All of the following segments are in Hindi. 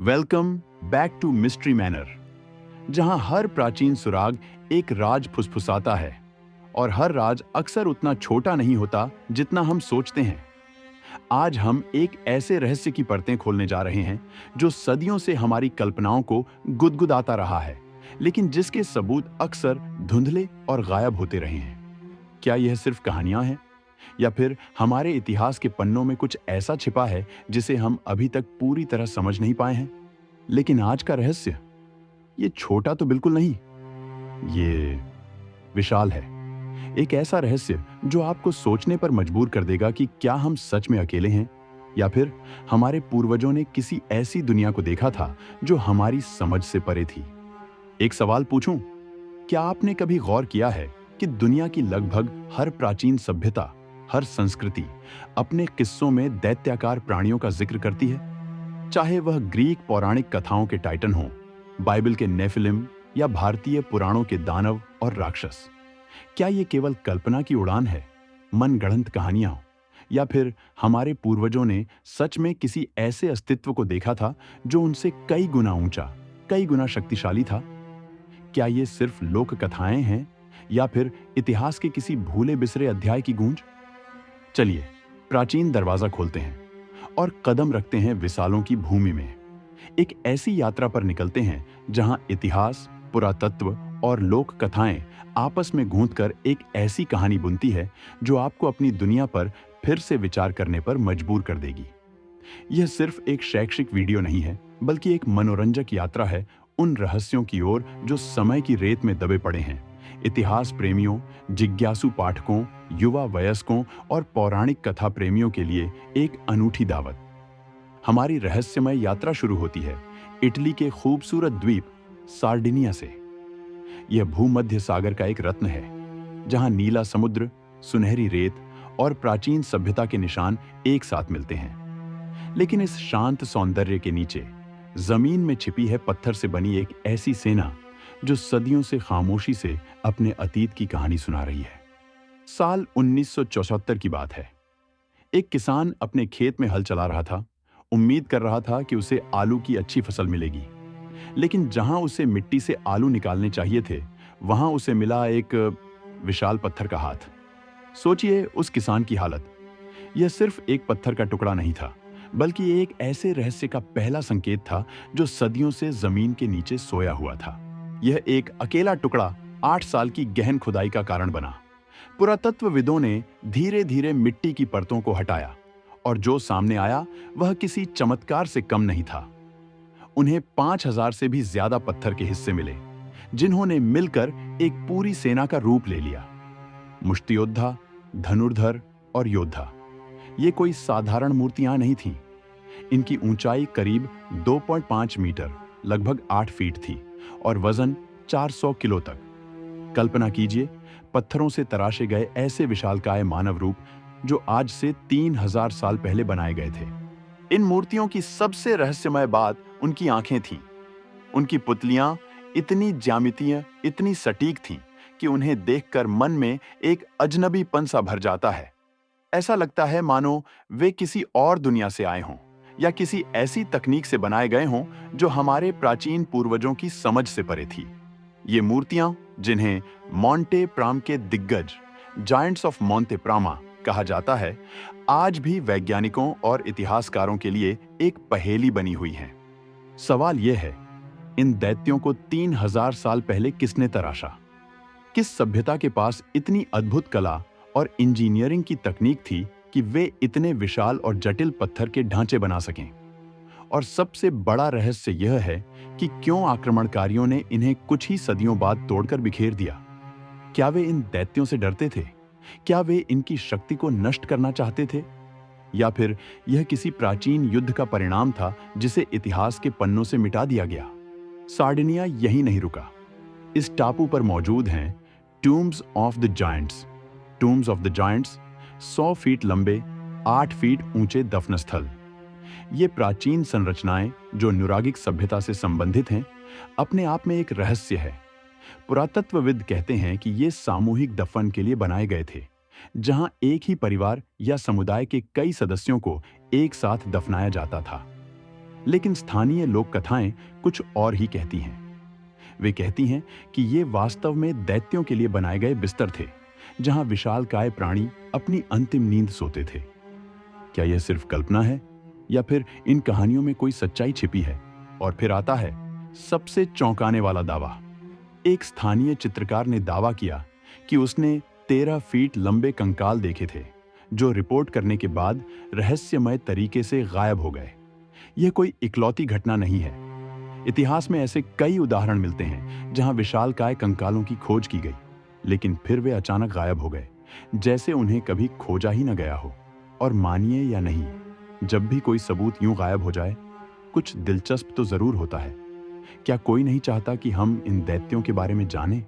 Welcome back to mystery manor, जहां हर प्राचीन सुराग एक राज फुसफुसाता है और हर राज अक्सर उतना छोटा नहीं होता जितना हम सोचते हैं। आज हम एक ऐसे रहस्य की परतें खोलने जा रहे हैं जो सदियों से हमारी कल्पनाओं को गुदगुदाता रहा है, लेकिन जिसके सबूत अक्सर धुंधले और गायब होते रहे हैं। क्या यह सिर्फ कहानियां हैं, या फिर हमारे इतिहास के पन्नों में कुछ ऐसा छिपा है जिसे हम अभी तक पूरी तरह समझ नहीं पाए हैं? लेकिन आज का रहस्य, ये छोटा तो बिल्कुल नहीं, ये विशाल है। एक ऐसा रहस्य जो आपको सोचने पर मजबूर कर देगा कि क्या हम सच में अकेले हैं, या फिर हमारे पूर्वजों ने किसी ऐसी दुनिया को देखा था जो हमारी समझ से परे थी। एक सवाल पूछूं, क्या आपने कभी गौर किया है कि दुनिया की लगभग हर प्राचीन सभ्यता, हर संस्कृति अपने किस्सों में दैत्याकार प्राणियों का जिक्र करती है? चाहे वह ग्रीक पौराणिक कथाओं के टाइटन हों, बाइबल के नेफिलिम, या भारतीय पुराणों के दानव और राक्षस। क्या ये केवल कल्पना की उड़ान है, मनगढ़ंत कहानियां, या फिर हमारे पूर्वजों ने सच में किसी ऐसे अस्तित्व को देखा था जो उनसे कई गुना ऊंचा, कई गुना शक्तिशाली था? क्या ये सिर्फ लोक कथाएं हैं, या फिर इतिहास के किसी भूले बिसरे अध्याय की गूंज? चलिए प्राचीन दरवाजा खोलते हैं और कदम रखते हैं विशालों की भूमि में। एक ऐसी यात्रा पर निकलते हैं जहां इतिहास, पुरातत्व और लोक कथाएं आपस में गूंथकर एक ऐसी कहानी बुनती है जो आपको अपनी दुनिया पर फिर से विचार करने पर मजबूर कर देगी। यह सिर्फ एक शैक्षिक वीडियो नहीं है, बल्कि एक मनोरंजक यात्रा है उन रहस्यों की ओर जो समय की रेत में दबे पड़े हैं। इतिहास प्रेमियों, जिज्ञासु पाठकों, युवा वयस्कों और पौराणिक कथा प्रेमियों के लिए एक अनूठी दावत। हमारी रहस्यमय यात्रा शुरू होती है इटली के खूबसूरत द्वीप सार्डिनिया से। यह भूमध्य सागर का एक रत्न है, जहां नीला समुद्र, सुनहरी रेत और प्राचीन सभ्यता के निशान एक साथ मिलते हैं। लेकिन इस शांत सौंदर्य के नीचे जमीन में छिपी है पत्थर से बनी एक ऐसी सेना जो सदियों से खामोशी से अपने अतीत की कहानी सुना रही है। साल 1974 की बात है। एक किसान अपने खेत में हल चला रहा था, उम्मीद कर रहा था कि उसे आलू की अच्छी फसल मिलेगी। लेकिन जहां उसे मिट्टी से आलू निकालने चाहिए थे, वहां उसे मिला एक विशाल पत्थर का हाथ। सोचिए उस किसान की हालत। यह सिर्फ एक पत्थर का टुकड़ा नहीं था, बल्कि एक ऐसे रहस्य का पहला संकेत था जो सदियों से जमीन के नीचे सोया हुआ था। यह एक अकेला टुकड़ा 8 साल की गहन खुदाई का कारण बना। पुरातत्वविदों ने धीरे धीरे मिट्टी की परतों को हटाया, और जो सामने आया वह किसी चमत्कार से कम नहीं था। उन्हें 5000 से भी ज्यादा पत्थर के हिस्से मिले, जिन्होंने मिलकर एक पूरी सेना का रूप ले लिया। मुष्टियोद्धा, धनुर्धर और योद्धा। ये कोई साधारण मूर्तियां नहीं थीं। इनकी ऊंचाई करीब 2.5 मीटर, लगभग 8 फीट थी, और वजन 400 किलो तक। कल्पना कीजिए, पत्थरों से तराशे गए ऐसे विशालकाय मानव रूप जो आज से 3000 साल पहले बनाए गए थे। इन मूर्तियों की सबसे रहस्यमय बात उनकी आंखें थीं। उनकी पुतलियां इतनी ज्यामितीय, इतनी सटीक थीं कि उन्हें देखकर मन में एक अजनबीपन सा भर जाता है। ऐसा लगता है मानो वे किसी और दुनिया से आए हों, या किसी ऐसी तकनीक से बनाए गए हों जो हमारे प्राचीन पूर्वजों की समझ से परे थी। ये मूर्तियां, जिन्हें मोंटे प्राम के दिग्गज, जायंट्स ऑफ मोंटे प्रामा कहा जाता है, आज भी वैज्ञानिकों और इतिहासकारों के लिए एक पहेली बनी हुई हैं। सवाल यह है, इन दैत्यों को 3000 साल पहले किसने तराशा? किस सभ्यता के पास इतनी अद्भुत कला और इंजीनियरिंग की तकनीक थी कि वे इतने विशाल और जटिल पत्थर के ढांचे बना सकें? और सबसे बड़ा रहस्य यह है कि क्यों आक्रमणकारियों ने इन्हें कुछ ही सदियों बाद तोड़कर बिखेर दिया? क्या वे इन दैत्यों से डरते थे? क्या वे इनकी शक्ति को नष्ट करना चाहते थे? या फिर यह किसी प्राचीन युद्ध का परिणाम था जिसे इतिहास के पन्नों से मिटा दिया गया? सार्डिनिया यही नहीं रुका। इस टापू पर मौजूद हैं tombs of the giants. Tombs of the giants 100 feet लंबे, 8 फीट ऊंचे दफनस्थल। ये प्राचीन संरचनाएं जो न्यूरागिक सभ्यता से संबंधित हैं, अपने आप में एक रहस्य है। पुरातत्वविद कहते हैं कि ये सामूहिक दफन के लिए बनाए गए थे, जहां एक ही परिवार या समुदाय के कई सदस्यों को एक साथ दफनाया जाता था। लेकिन स्थानीय लोक कथाएं कुछ और ही कहती हैं। वे कहती हैं कि ये वास्तव में दैत्यों के लिए बनाए गए बिस्तर थे, जहां विशालकाय प्राणी अपनी अंतिम नींद सोते थे। क्या यह सिर्फ कल्पना है या फिर इन कहानियों में कोई सच्चाई छिपी है? और फिर आता है सबसे चौंकाने वाला दावा। एक स्थानीय चित्रकार ने दावा किया कि उसने 13 फीट लंबे कंकाल देखे थे, जो रिपोर्ट करने के बाद रहस्यमय तरीके से गायब हो गए। यह कोई इकलौती घटना नहीं है। इतिहास में ऐसे कई उदाहरण मिलते हैं जहां विशालकाय कंकालों की खोज की गई, लेकिन फिर वे अचानक गायब हो गए, जैसे उन्हें कभी खोजा ही न गया हो। और मानिए या नहीं, जब भी कोई सबूत यूं गायब हो जाए, कुछ दिलचस्प तो जरूर होता है। क्या कोई नहीं चाहता कि हम इन दैत्यों के बारे में जानें?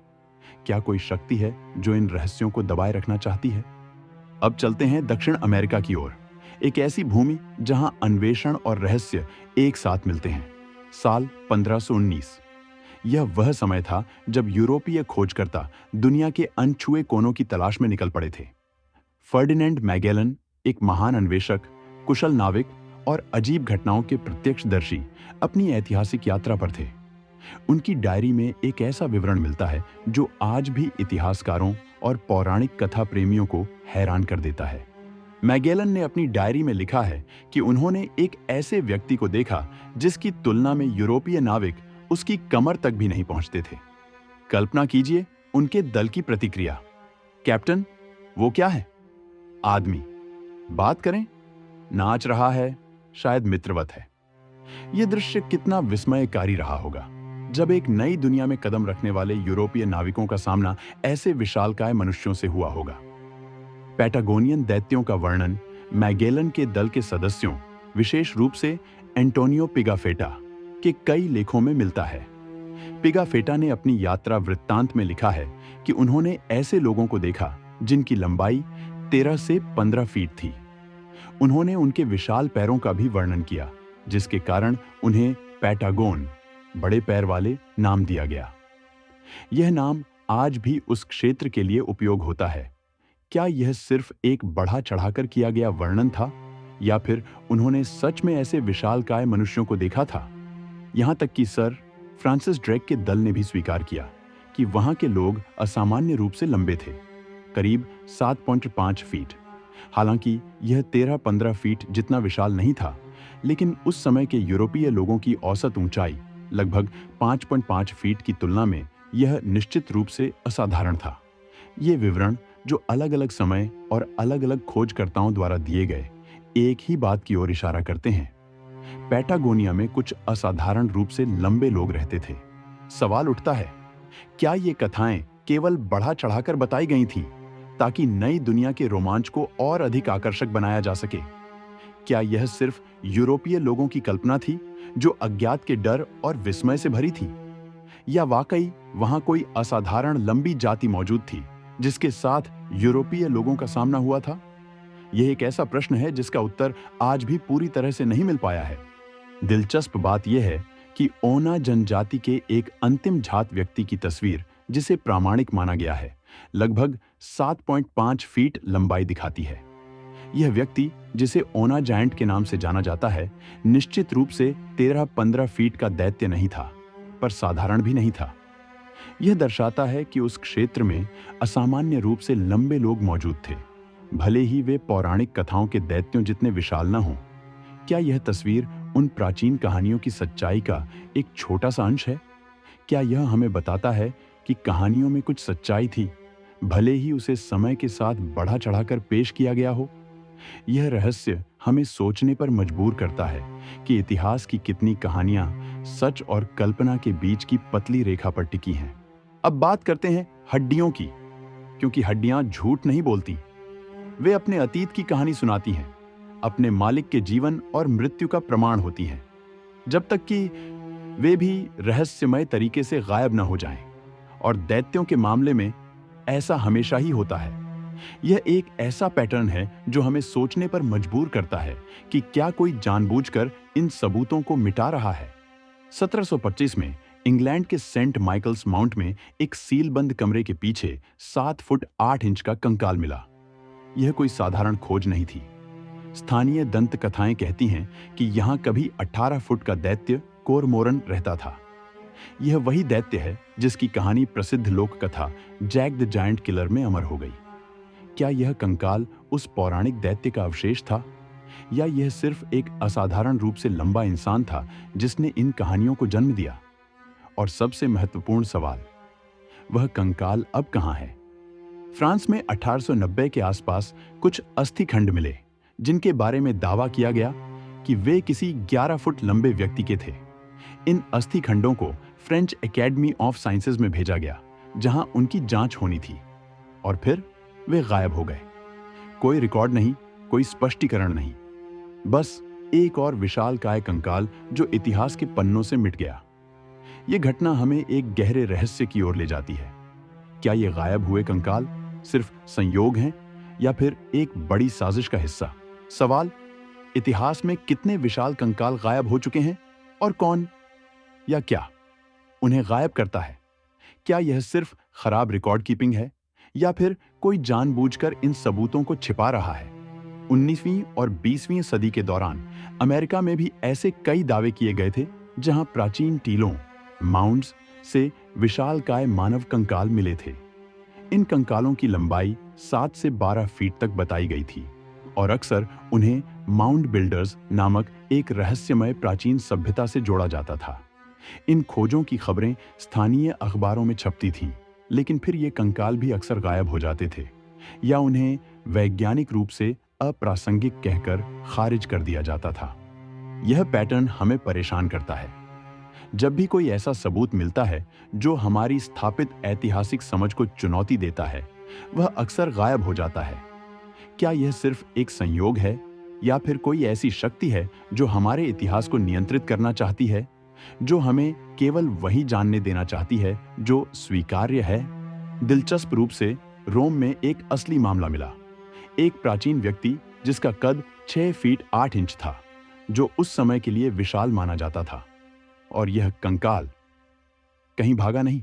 क्या कोई शक्ति है जो इन रहस्यों को दबाए रखना चाहती है? अब चलते हैं दक्षिण अमेरिका की ओर, एक ऐसी भूमि जहां अन्वेषण और रहस्य एक साथ मिलते हैं। साल 1519। यह वह समय था जब यूरोपीय खोजकर्ता दुनिया के अनछुए कोनों की तलाश में निकल पड़े थे। फर्डिनेंड मैगेलन एक महान अन्वेषक, कुशल नाविक और अजीब घटनाओं के प्रत्यक्षदर्शी अपनी ऐतिहासिक यात्रा पर थे। उनकी डायरी में एक ऐसा विवरण मिलता है जो आज भी इतिहासकारों और पौराणिक कथा प्रेमियों को हैरान कर देता है। मैगेलन ने अपनी डायरी में लिखा है कि उन्होंने एक ऐसे व्यक्ति को देखा जिसकी तुलना में यूरोपीय नाविक उसकी कमर तक भी नहीं पहुंचते थे। कल्पना कीजिए उनके दल की प्रतिक्रिया। कैप्टन, वो क्या है? आदमी। बात करें? नाच रहा है, शायद मित्रवत है। यह दृश्य कितना विस्मयकारी रहा होगा जब एक नई दुनिया में कदम रखने वाले यूरोपीय नाविकों का सामना ऐसे विशालकाय मनुष्यों से हुआ होगा। पैटागोनियन दैत्यों का वर्णन मैगेलन के दल के सदस्यों, विशेष रूप से एंटोनियो पिगाफेटा के कई लेखों में मिलता है। पिगाफेटा ने अपनी यात्रा वृत्तांत में लिखा है कि उन्होंने ऐसे लोगों को देखा जिनकी लंबाई 13 से 15 फीट थी। उन्होंने उनके विशाल पैरों का भी वर्णन किया, जिसके कारण उन्हें पैटागोन, बड़े पैर वाले, नाम दिया गया। यह नाम आज भी उस क्षेत्र के लिए उपयोग होता है। क्या यह सिर्फ एक बढ़ा चढ़ाकर किया गया वर्णन था, या फिर उन्होंने सच में ऐसे विशालकाय मनुष्यों को देखा था? यहां तक कि सर फ्रांसिस ड्रेक के दल ने भी स्वीकार किया कि वहां के लोग असामान्य रूप से लंबे थे, करीब 7.5 फीट। हालांकि यह 13-15 फीट जितना विशाल नहीं था, लेकिन उस समय के यूरोपीय लोगों की औसत ऊंचाई लगभग 5.5 फीट की तुलना में यह निश्चित रूप से असाधारण था। ये विवरण, जो अलग-अलग समय और अलग-अलग खोजकर्ताओं द्वारा दिए गए, एक ही बात की ओर इशारा करते हैं। पैटागोनिया में कुछ असाधारण रूप से लंबे लोग रहते थे। सवाल उठता है, क्या ये कथाएं केवल बढ़ा चढ़ाकर बताई गई थीं ताकि नई दुनिया के रोमांच को और अधिक आकर्षक बनाया जा सके? क्या यह सिर्फ यूरोपीय लोगों की कल्पना थी जो अज्ञात के डर और विस्मय से भरी थी, या वाकई वहां कोई असाधारण लंबी जाति मौजूद थी जिसके साथ यूरोपीय लोगों का सामना हुआ था? यह एक ऐसा प्रश्न है जिसका उत्तर आज भी पूरी तरह से नहीं मिल पाया है। दिलचस्प बात यह है कि ओना जनजाति के एक अंतिम झात व्यक्ति की तस्वीर, जिसे प्रामाणिक माना गया है, लगभग 7.5 फीट लंबाई दिखाती है। यह व्यक्ति, जिसे ओना जायंट के नाम से जाना जाता है, निश्चित रूप से 13-15 फीट का दैत्य नहीं था, पर साधारण भी नहीं था। यह दर्शाता है कि उस क्षेत्र में असामान्य रूप से लंबे लोग मौजूद थे, भले ही वे पौराणिक कथाओं के दैत्यों जितने विशाल न हों। क्या यह तस्वीर उन प्राचीन कहानियों की सच्चाई का एक छोटा सा अंश है? क्या यह हमें बताता है कि कहानियों में कुछ सच्चाई थी, भले ही उसे समय के साथ बढ़ा चढ़ाकर पेश किया गया हो? यह रहस्य हमें सोचने पर मजबूर करता है कि इतिहास की कितनी कहानियां सच और कल्पना के बीच की पतली रेखा पर टिकी हैं। अब बात करते हैं हड्डियों की, क्योंकि हड्डियां झूठ नहीं बोलती। वे अपने अतीत की कहानी सुनाती हैं, अपने मालिक के जीवन और मृत्यु का प्रमाण होती हैं, जब तक कि वे भी रहस्यमय तरीके से गायब न हो जाएं। और दैत्यों के मामले में ऐसा हमेशा ही होता है। यह एक ऐसा पैटर्न है जो हमें सोचने पर मजबूर करता है कि क्या कोई जानबूझकर इन सबूतों को मिटा रहा है। 1725 में इंग्लैंड के सेंट माइकल्स माउंट में एक सीलबंद कमरे के पीछे 7 फुट 8 इंच का कंकाल मिला। यह कोई साधारण खोज नहीं थी। स्थानीय दंत कथाएं कहती हैं कि यहाँ कभी 18 फुट का दैत्य कोरमोरन रहता था। यह वही दैत्य है जिसकी कहानी प्रसिद्ध लोक कथा जैक द जायंट किलर में अमर हो गई। क्या यह कंकाल उस पौराणिक दैत्य का अवशेष था, या यह सिर्फ एक असाधारण रूप से लंबा इंसान था जिसने इन कहानियों को जन्म दिया? और सबसे महत्वपूर्ण सवाल, वह कंकाल अब कहां है? फ्रांस में 1890 के आसपास कुछ अस्थि खंड मिले जिनके बारे में दावा किया गया कि वे किसी 11 फुट लंबे व्यक्ति के थे। इन अस्थि खंडों को फ्रेंच एकेडमी ऑफ साइंसेज में भेजा गया जहां उनकी जांच होनी थी, और फिर वे गायब हो गए। कोई रिकॉर्ड नहीं, कोई स्पष्टीकरण नहीं, बस एक और विशालकाय कंकाल जो इतिहास के पन्नों से मिट गया। यह घटना हमें एक गहरे रहस्य की ओर ले जाती है। क्या ये गायब हुए कंकाल सिर्फ संयोग हैं या फिर एक बड़ी साजिश का हिस्सा? सवाल, इतिहास में कितने विशाल कंकाल गायब हो चुके हैं और कौन या क्या उन्हें गायब करता है? क्या यह सिर्फ खराब रिकॉर्ड कीपिंग है या फिर कोई जानबूझकर इन सबूतों को छिपा रहा है? 19वीं और 20वीं सदी के दौरान अमेरिका में भी ऐसे कई दावे किए गए थे जहां प्राचीन टीलों, माउंड्स से विशालकाय मानव कंकाल मिले थे। इन कंकालों की लंबाई 7 से 12 फीट तक बताई गई थी और अक्सर उन्हें माउंड बिल्डर्स नामक एक रहस्यमय प्राचीन सभ्यता से जोड़ा जाता था। इन खोजों की खबरें स्थानीय अखबारों में छपती थीं, लेकिन फिर ये कंकाल भी अक्सर गायब हो जाते थे या उन्हें वैज्ञानिक रूप से अप्रासंगिक कहकर खारिज कर दिया जाता था। यह पैटर्न हमें परेशान करता है। जब भी कोई ऐसा सबूत मिलता है जो हमारी स्थापित ऐतिहासिक समझ को चुनौती देता है, वह अक्सर गायब हो जाता है। क्या यह सिर्फ एक संयोग है या फिर कोई ऐसी शक्ति है जो हमारे इतिहास को नियंत्रित करना चाहती है, जो हमें केवल वही जानने देना चाहती है जो स्वीकार्य है? दिलचस्प रूप से रोम में एक असली मामला मिला। एक प्राचीन व्यक्ति जिसका कद 6 फीट 8 इंच था, जो उस समय के लिए विशाल माना जाता था। और यह कंकाल कहीं भागा नहीं,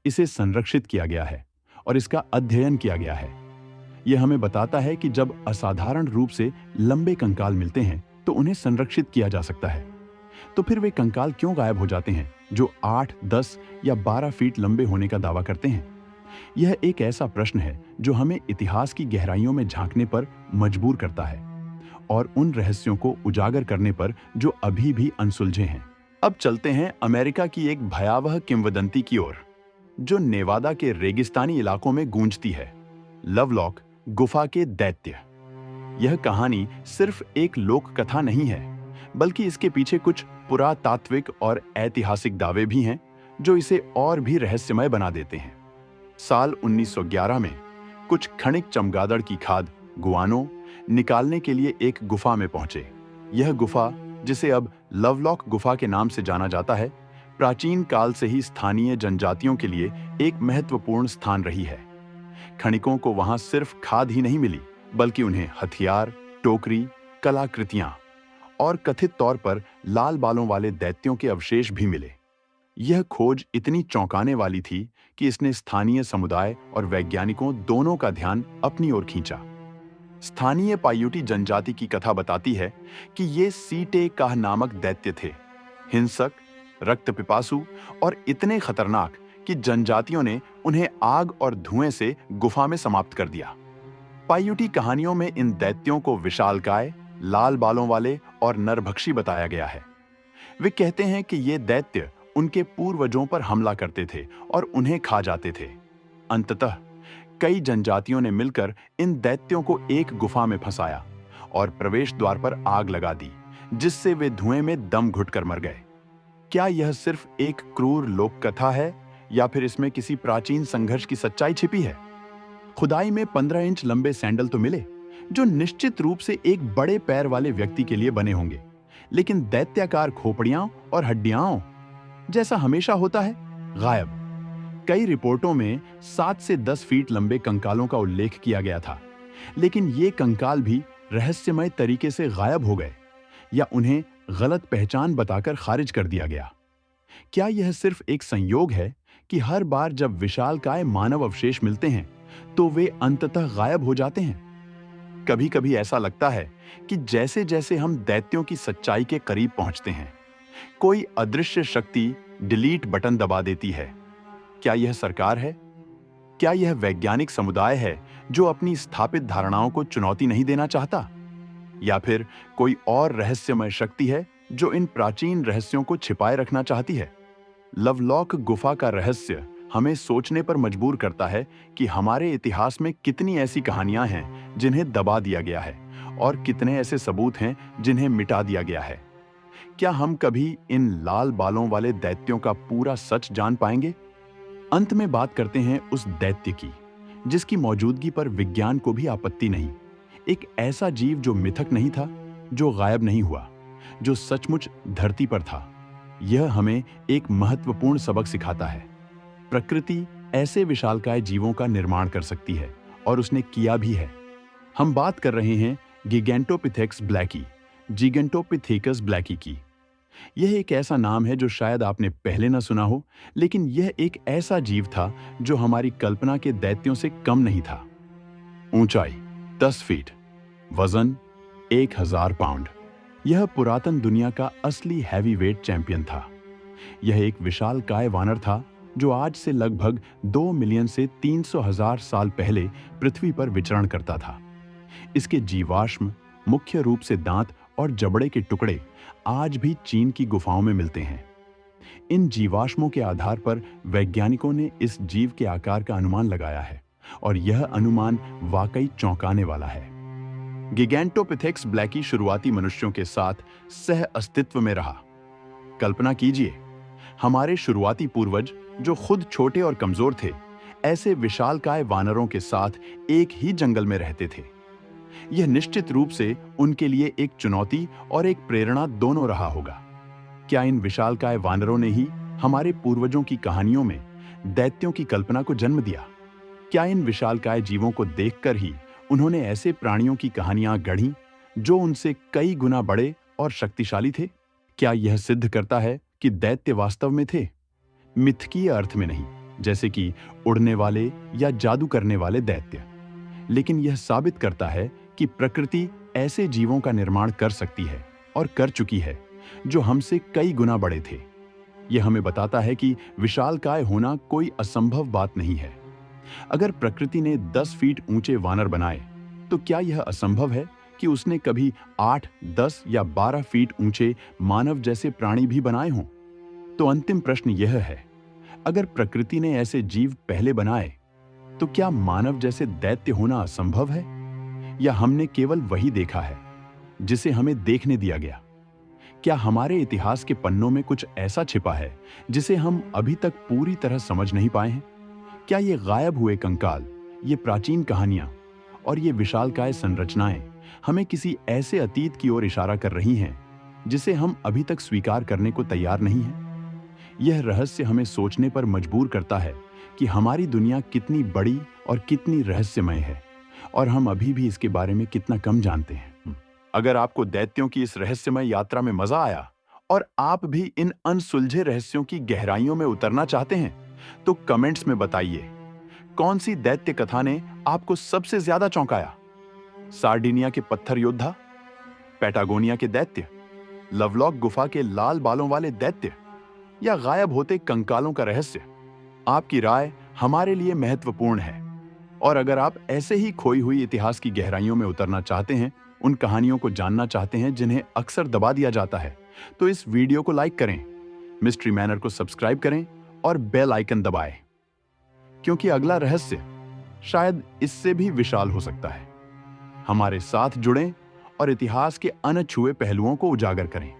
इसे संरक्षित किया गया है और इसका अध्ययन किया गया है। यह हमें बताता है कि जब असाधारण रूप से लंबे कंकाल मिलते हैं तो उन्हें संरक्षित किया जा सकता है। तो फिर वे कंकाल क्यों गायब हो जाते हैं जो 8, 10 या 12 फीट लंबे होने का दावा करते हैं? यह एक ऐसा प्रश्न है जो हमें इतिहास की गहराइयों में झांकने पर मजबूर करता है और उन रहस्यों को उजागर करने पर जो अभी भी अनसुलझे हैं। अब चलते हैं अमेरिका की एक भयावह किंवदंती की ओर, जो नेवादा के रेगिस्तानी इलाकों में गूंजती है। लवलॉक गुफा के दैत्य। यह कहानी सिर्फ एक लोक कथा नहीं है, बल्कि इसके पीछे कुछ पुरातात्विक और ऐतिहासिक दावे भी हैं जो इसे और भी रहस्यमय बना देते हैं। साल 1911 में कुछ खनिक चमगादड़ की खाद गुआनो निकालने के लिए एक गुफा में पहुंचे। यह गुफा, जिसे अब लवलॉक गुफा के नाम से जाना जाता है, प्राचीन काल से ही स्थानीय जनजातियों के लिए एक महत्वपूर्ण स्थान रही है। खनिकों को वहां सिर्फ खाद ही नहीं मिली, बल्कि उन्हें हथियार, टोकरी, कलाकृतियां और कथित तौर पर लाल बालों वाले दैत्यों के अवशेष भी मिले। यह खोज इतनी चौंकाने वाली थी कि इसने स्थानीय समुदाय और वैज्ञानिकों दोनों का ध्यान अपनी ओर खींचा। स्थानीय पायूटी जनजाति की कथा बताती है कि ये सीटे काह नामक दैत्य थे, हिंसक, रक्त पिपासु और इतने खतरनाक कि जनजातियों ने उन्हें आग और धुएं से गुफा में समाप्त कर दिया। पायूटी कहानियों में इन दैत्यों को विशालकाय, लाल बालों वाले और नरभक्षी बताया गया है। वे कहते हैं कि ये दैत्य उनके पूर्वजों पर हमला करते थे और उन्हें खा जाते थे। अंततः कई जनजातियों ने मिलकर इन दैत्यों को एक गुफा में फंसाया और प्रवेश द्वार पर आग लगा दी, जिससे वे धुएं में दम घुटकर मर गए। क्या यह सिर्फ एक क्रूर लोक कथा है या फिर इसमें किसी प्राचीन संघर्ष की सच्चाई छिपी है? खुदाई में 15 इंच लंबे सैंडल तो मिले, जो निश्चित रूप से एक बड़े पैर वाले व्यक्ति के लिए बने होंगे, लेकिन दैत्याकार खोपड़ियां और हड्डियां, जैसा हमेशा होता है, गायब। कई रिपोर्टों में 7 से 10 फीट लंबे कंकालों का उल्लेख किया गया था, लेकिन ये कंकाल भी रहस्यमय तरीके से गायब हो गए या उन्हें गलत पहचान बताकर खारिज कर दिया गया। क्या यह सिर्फ एक संयोग है कि हर बार जब विशालकाय मानव अवशेष मिलते हैं तो वे अंततः गायब हो जाते हैं? कभी कभी ऐसा लगता है कि जैसे जैसे हम दैत्यों की सच्चाई के करीब पहुंचते हैं, कोई अदृश्य शक्ति डिलीट बटन दबा देती है। क्या यह सरकार है? क्या यह वैज्ञानिक समुदाय है जो अपनी स्थापित धारणाओं को चुनौती नहीं देना चाहता? या फिर कोई और रहस्यमय शक्ति है जो इन प्राचीन रहस्यों को छिपाए रखना चाहती है? लवलॉक गुफा का रहस्य हमें सोचने पर मजबूर करता है कि हमारे इतिहास में कितनी ऐसी कहानियां हैं जिन्हें दबा दिया गया है और कितने ऐसे सबूत हैं जिन्हें मिटा दिया गया है। क्या हम कभी इन लाल बालों वाले दैत्यों का पूरा सच जान पाएंगे? अंत में बात करते हैं उस दैत्य की जिसकी मौजूदगी पर विज्ञान को भी आपत्ति नहीं। एक ऐसा जीव जो मिथक नहीं था, जो गायब नहीं हुआ, जो सचमुच धरती पर था। यह हमें एक महत्वपूर्ण सबक सिखाता है। प्रकृति ऐसे विशालकाय जीवों का निर्माण कर सकती है और उसने किया भी है। हम बात कर रहे हैं गिगेंटोपिथेक्स ब्लैकी, जिगेंटोपिथेकस ब्लैकी की। यह एक ऐसा नाम है जो शायद आपने पहले न सुना हो, लेकिन यह एक ऐसा जीव था जो हमारी कल्पना के दैत्यों से कम नहीं था। ऊंचाई 10 फीट, वजन 1000 पाउंड। यह पुरातन दुनिया का असली हैवीवेट चैंपियन था। यह एक विशालकाय वानर था जो आज से लगभग 2 मिलियन से 300,000 साल पहले पृथ्वी पर विचरण करता था। इसके जीवाश्म, मुख्य रूप से दांत और जबड़े के टुकड़े, आज भी चीन की गुफाओं में मिलते हैं। इन जीवाश्मों के आधार पर वैज्ञानिकों ने इस जीव के आकार का अनुमान लगाया है और यह अनुमान वाकई चौंकाने वाला है। गिगेंटोपिथेक्स ब्लैकी शुरुआती मनुष्यों के साथ सह अस्तित्व में रहा। कल्पना कीजिए, हमारे शुरुआती पूर्वज जो खुद छोटे और कमजोर थे, ऐसे विशालकाय वानरों के साथ एक ही जंगल में रहते थे। यह निश्चित रूप से उनके लिए एक चुनौती और एक प्रेरणा दोनों रहा होगा। क्या इन विशालकाय वानरों ने ही हमारे पूर्वजों की कहानियों में दैत्यों की कल्पना को जन्म दिया? क्या इन विशालकाय जीवों को देखकर ही उन्होंने ऐसे प्राणियों की कहानियां गढ़ी जो उनसे कई गुना बड़े और शक्तिशाली थे? क्या यह सिद्ध करता है कि दैत्य वास्तव में थे, मिथकीय अर्थ में नहीं, जैसे कि उड़ने वाले या जादू करने वाले दैत्य, लेकिन यह साबित करता है कि प्रकृति ऐसे जीवों का निर्माण कर सकती है और कर चुकी है जो हमसे कई गुना बड़े थे। यह हमें बताता है कि विशालकाय होना कोई असंभव बात नहीं है। अगर प्रकृति ने 10 फीट ऊंचे वानर बनाए, तो क्या यह असंभव है कि उसने कभी 8, 10 या 12 फीट ऊंचे मानव जैसे प्राणी भी बनाए हों? तो अंतिम प्रश्न यह है, अगर प्रकृति ने ऐसे जीव पहले बनाए, तो क्या मानव जैसे दैत्य होना असंभव है? या हमने केवल वही देखा है जिसे हमें देखने दिया गया? क्या हमारे इतिहास के पन्नों में कुछ ऐसा छिपा है जिसे हम अभी तक पूरी तरह समझ नहीं पाए हैं? क्या ये गायब हुए कंकाल, ये प्राचीन कहानियां और ये विशालकाय संरचनाएं हमें किसी ऐसे अतीत की ओर इशारा कर रही हैं जिसे हम अभी तक स्वीकार करने को तैयार नहीं हैं? यह रहस्य हमें सोचने पर मजबूर करता है कि हमारी दुनिया कितनी बड़ी और कितनी रहस्यमय है और हम अभी भी इसके बारे में कितना कम जानते हैं। अगर आपको दैत्यों की इस रहस्यमय यात्रा में मजा आया और आप भी इन अनसुलझे रहस्यों की गहराइयों में उतरना चाहते हैं, तो कमेंट्स में बताइए, कौन सी दैत्य कथा ने आपको सबसे ज्यादा चौंकाया? सार्डिनिया के पत्थर योद्धा, पैटागोनिया के दैत्य, लवलॉक गुफा के लाल बालों वाले दैत्य, या गायब होते कंकालों का रहस्य? आपकी राय हमारे लिए महत्वपूर्ण है। और अगर आप ऐसे ही खोई हुई इतिहास की गहराइयों में उतरना चाहते हैं, उन कहानियों को जानना चाहते हैं जिन्हें अक्सर दबा दिया जाता है, तो इस वीडियो को लाइक करें, मिस्ट्री मैनर को सब्सक्राइब करें और बेल आइकन दबाएं, क्योंकि अगला रहस्य शायद इससे भी विशाल हो सकता है। हमारे साथ जुड़ें और इतिहास के अनछुए पहलुओं को उजागर करें।